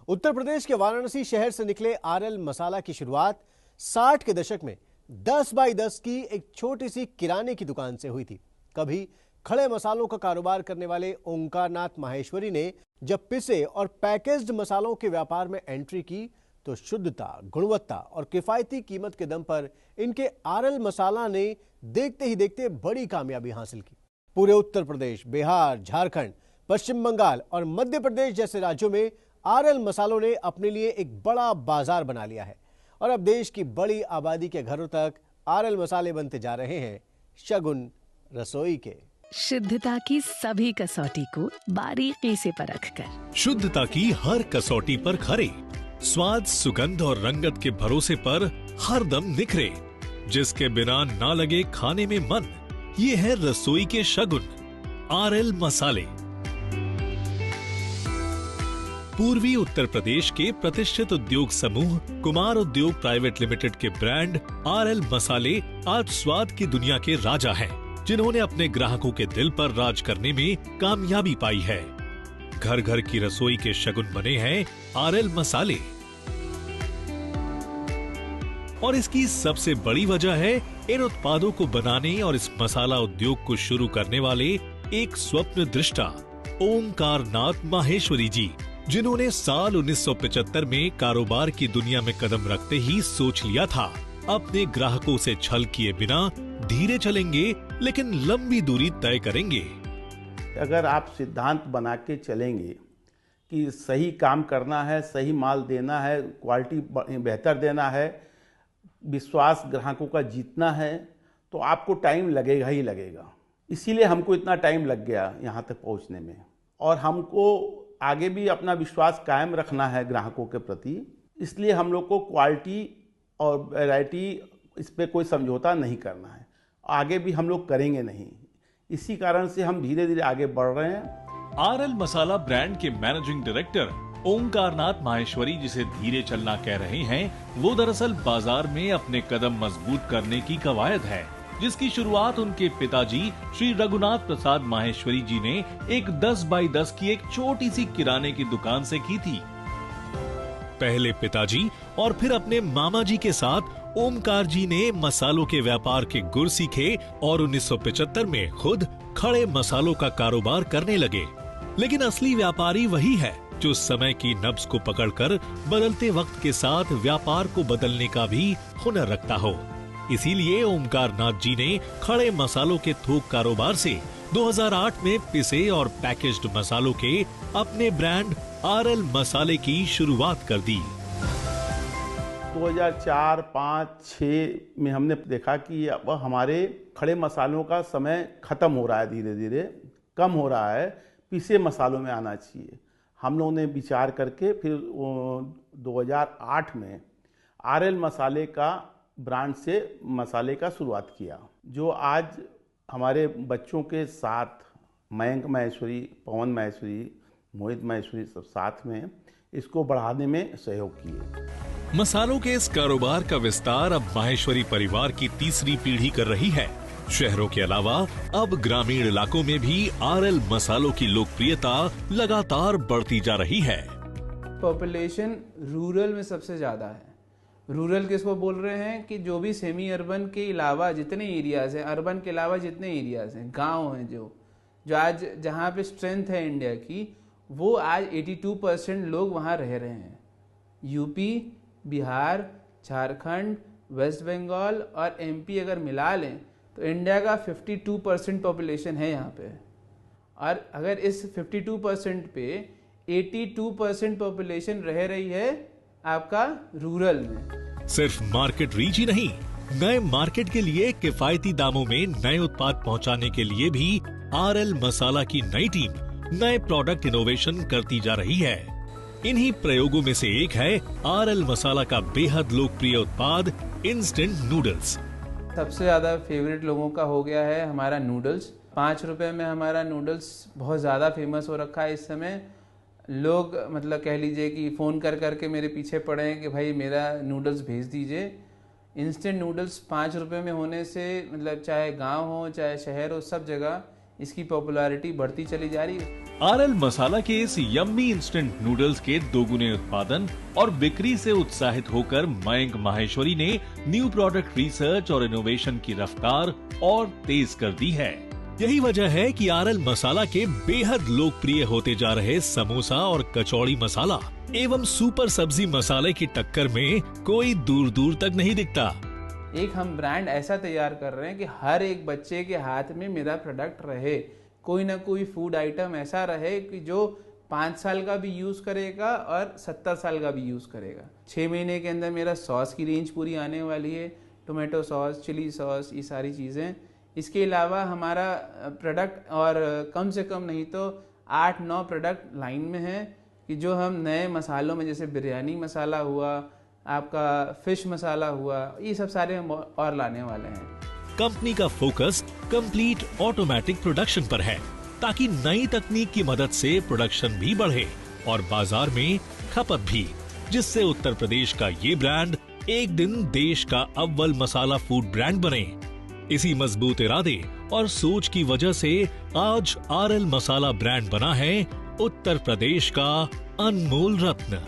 उत्तर प्रदेश के वाराणसी शहर से निकले आरएल मसाला की शुरुआत 60 के दशक में 10 बाई 10 की एक छोटी सी किराने की दुकान से हुई थी। कभी खड़े मसालों का कारोबार करने वाले ओंकारनाथ माहेश्वरी ने जब पिसे और पैकेज्ड मसालों के व्यापार में एंट्री की तो शुद्धता, गुणवत्ता और किफायती कीमत के दम पर इनके आरएल मसाला ने देखते ही देखते बड़ी कामयाबी हासिल की। पूरे उत्तर प्रदेश, बिहार, झारखंड, पश्चिम बंगाल और मध्य प्रदेश जैसे राज्यों में आरएल मसालों ने अपने लिए एक बड़ा बाजार बना लिया है और अब देश की बड़ी आबादी के घरों तक आरएल मसाले बनते जा रहे हैं शगुन रसोई के। शुद्धता की सभी कसौटी को बारीकी से परखकर, शुद्धता की हर कसौटी पर खरे, स्वाद, सुगंध और रंगत के भरोसे पर हर दम निखरे, जिसके बिना ना लगे खाने में मन। ये है रसोई के शगुन आरएल मसाले। पूर्वी उत्तर प्रदेश के प्रतिष्ठित उद्योग समूह कुमार उद्योग प्राइवेट लिमिटेड के ब्रांड आरएल मसाले आज स्वाद की दुनिया के राजा हैं, जिन्होंने अपने ग्राहकों के दिल पर राज करने में कामयाबी पाई है। घर घर की रसोई के शगुन बने हैं आरएल मसाले और इसकी सबसे बड़ी वजह है इन उत्पादों को बनाने और इस मसाला उद्योग को शुरू करने वाले एक स्वप्न दृष्टा ओंकारनाथ माहेश्वरी जी, जिन्होंने साल 1975 में कारोबार की दुनिया में कदम रखते ही सोच लिया था अपने ग्राहकों से छल किए बिना धीरे चलेंगे लेकिन लंबी दूरी तय करेंगे। अगर आप सिद्धांत बना के चलेंगे कि सही काम करना है, सही माल देना है, क्वालिटी बेहतर देना है, विश्वास ग्राहकों का जीतना है, तो आपको टाइम लगेगा ही लगेगा। इसीलिए हमको इतना टाइम लग गया यहाँ तक पहुँचने में और हमको आगे भी अपना विश्वास कायम रखना है ग्राहकों के प्रति। इसलिए हम लोग को क्वालिटी और वैरायटी इस पे कोई समझौता नहीं करना है, आगे भी हम लोग करेंगे नहीं। इसी कारण से हम धीरे धीरे आगे बढ़ रहे हैं। आरएल मसाला ब्रांड के मैनेजिंग डायरेक्टर ओंकारनाथ माहेश्वरी जिसे धीरे चलना कह रहे हैं, वो दरअसल बाजार में अपने कदम मजबूत करने की कवायद है, जिसकी शुरुआत उनके पिताजी श्री रघुनाथ प्रसाद माहेश्वरी जी ने एक 10 बाई 10 की एक छोटी सी किराने की दुकान से की थी। पहले पिताजी और फिर अपने मामा जी के साथ ओमकार जी ने मसालों के व्यापार के गुर सीखे और 1975 में खुद खड़े मसालों का कारोबार करने लगे। लेकिन असली व्यापारी वही है जो समय की नब्ज को पकड़कर बदलते वक्त के साथ व्यापार को बदलने का भी हुनर रखता हो। इसीलिए ओमकारनाथ जी ने खड़े मसालों के थोक कारोबार से 2008 में पिसे और पैकेज्ड मसालों के अपने ब्रांड आरएल मसाले की शुरुआत कर दी। 2004, 5, 6 में हमने देखा कि अब हमारे खड़े मसालों का समय खत्म हो रहा है, धीरे धीरे कम हो रहा है, पिसे मसालों में आना चाहिए। हम लोगों ने विचार करके फिर 2008 में आरएल मसाले का ब्रांड से मसाले का शुरुआत किया, जो आज हमारे बच्चों के साथ मयंक माहेश्वरी, पवन माहेश्वरी, मोहित माहेश्वरी सब साथ में इसको बढ़ाने में सहयोग किए। मसालों के इस कारोबार का विस्तार अब माहेश्वरी परिवार की तीसरी पीढ़ी कर रही है। शहरों के अलावा अब ग्रामीण इलाकों में भी आरएल मसालों की लोकप्रियता लगातार बढ़ती जा रही है। पॉपुलेशन रूरल में सबसे ज्यादा है। रूरल किसको बोल रहे हैं कि जो भी सेमी अर्बन के अलावा जितने एरियाज हैं, अर्बन के अलावा जितने एरियाज हैं, गांव हैं, जो आज जहां पे स्ट्रेंथ है इंडिया की, वो आज 82% लोग वहां रह रहे हैं। यूपी, बिहार, झारखंड, वेस्ट बंगाल और एमपी अगर मिला लें तो इंडिया का 52% पॉपुलेशन है यहाँ पे। और अगर इस 52% पे 82% पॉपुलेशन रह रही है आपका रूरल में। सिर्फ मार्केट रीच ही नहीं, नए मार्केट के लिए किफायती दामों में नए उत्पाद पहुंचाने के लिए भी आरएल मसाला की नई टीम नए प्रोडक्ट इनोवेशन करती जा रही है। इन्हीं प्रयोगों में से एक है आरएल मसाला का बेहद लोकप्रिय उत्पाद इंस्टेंट नूडल्स। सबसे ज्यादा फेवरेट लोगों का हो गया है हमारा नूडल्स। 5 रुपए में हमारा नूडल्स बहुत ज्यादा फेमस हो रखा है इस समय। लोग मतलब कह लीजिए कि फ़ोन कर करके मेरे पीछे पड़े हैं कि भाई मेरा नूडल्स भेज दीजिए। इंस्टेंट नूडल्स 5 रुपए में होने से मतलब चाहे गांव हो चाहे शहर हो, सब जगह इसकी पॉपुलैरिटी बढ़ती चली जा रही है। आरएल मसाला के इस यम्मी इंस्टेंट नूडल्स के दोगुने उत्पादन और बिक्री से उत्साहित होकर मयंक माहेश्वरी ने न्यू प्रोडक्ट रिसर्च और इनोवेशन की रफ्तार और तेज कर दी है। यही वजह है कि आरएल मसाला के बेहद लोकप्रिय होते जा रहे समोसा और कचौड़ी मसाला एवं सुपर सब्जी मसाले की टक्कर में कोई दूर दूर तक नहीं दिखता। एक हम ब्रांड ऐसा तैयार कर रहे हैं कि हर एक बच्चे के हाथ में मेरा प्रोडक्ट रहे, कोई ना कोई फूड आइटम ऐसा रहे कि जो 5 साल का भी यूज करेगा और 70 साल का भी यूज करेगा। 6 महीने के अंदर मेरा सॉस की रेंज पूरी आने वाली है, टोमेटो सॉस, चिली सॉस, ये सारी चीज़ें। इसके अलावा हमारा प्रोडक्ट और कम से कम नहीं तो 8-9 प्रोडक्ट लाइन में है कि जो हम नए मसालों में, जैसे बिरयानी मसाला हुआ, आपका फिश मसाला हुआ, ये सब सारे हम और लाने वाले हैं। कंपनी का फोकस कंप्लीट ऑटोमेटिक प्रोडक्शन पर है ताकि नई तकनीक की मदद से प्रोडक्शन भी बढ़े और बाजार में खपत भी, जिससे उत्तर प्रदेश का ये ब्रांड एक दिन देश का अव्वल मसाला फूड ब्रांड बने। इसी मजबूत इरादे और सोच की वजह से आज आरएल मसाला ब्रांड बना है उत्तर प्रदेश का अनमोल रत्न।